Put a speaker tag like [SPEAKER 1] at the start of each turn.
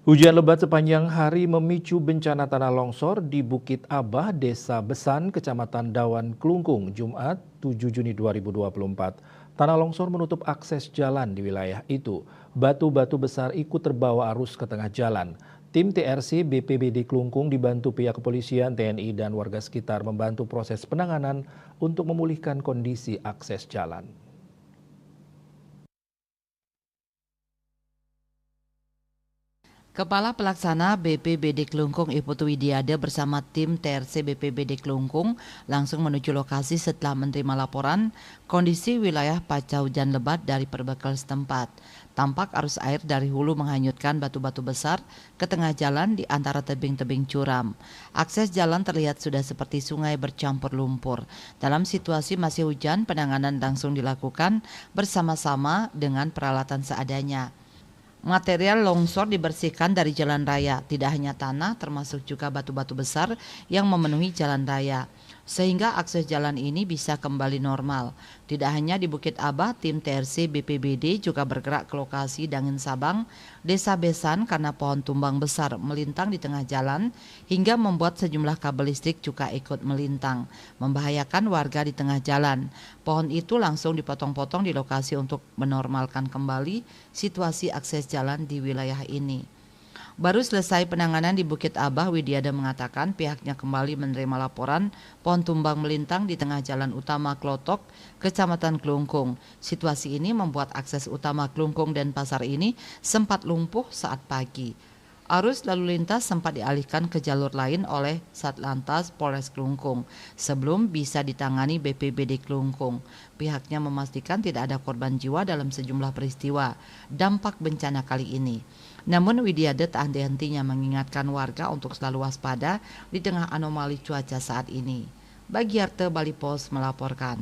[SPEAKER 1] Hujan lebat sepanjang hari memicu bencana tanah longsor di Bukit Abah, Desa Besan, Kecamatan Dawan, Klungkung, Jumat 7 Juni 2024. Tanah longsor menutup akses jalan di wilayah itu. Batu-batu besar ikut terbawa arus ke tengah jalan. Tim TRC BPBD Klungkung dibantu pihak kepolisian, TNI, dan warga sekitar membantu proses penanganan untuk memulihkan kondisi akses jalan.
[SPEAKER 2] Kepala Pelaksana BPBD Klungkung Iputu Widiade bersama tim TRC BPBD Klungkung langsung menuju lokasi setelah menerima laporan kondisi wilayah pasca hujan lebat dari perbekal setempat. Tampak arus air dari hulu menghanyutkan batu-batu besar ke tengah jalan di antara tebing-tebing curam. Akses jalan terlihat sudah seperti sungai bercampur lumpur. Dalam situasi masih hujan, penanganan langsung dilakukan bersama-sama dengan peralatan seadanya. Material longsor dibersihkan dari jalan raya, tidak hanya tanah termasuk juga batu-batu besar yang memenuhi jalan raya, sehingga akses jalan ini bisa kembali normal. Tidak hanya di Bukit Abah, tim TRC BPBD juga bergerak ke lokasi Dangin Sabang, Desa Besan karena pohon tumbang besar melintang di tengah jalan hingga membuat sejumlah kabel listrik juga ikut melintang, membahayakan warga di tengah jalan. Pohon itu langsung dipotong-potong di lokasi untuk menormalkan kembali situasi akses jalan di wilayah ini. Baru selesai penanganan di Bukit Abah, Widiada mengatakan pihaknya kembali menerima laporan pohon tumbang melintang di tengah jalan utama Klotok, Kecamatan Klungkung. Situasi ini membuat akses utama Klungkung dan pasar ini sempat lumpuh saat pagi. Arus lalu lintas sempat dialihkan ke jalur lain oleh Satlantas Polres Klungkung sebelum bisa ditangani BPBD Klungkung. Pihaknya memastikan tidak ada korban jiwa dalam sejumlah peristiwa dampak bencana kali ini. Namun Widiade tak henti-hentinya mengingatkan warga untuk selalu waspada di tengah anomali cuaca saat ini. Bagiarte Bali Post melaporkan.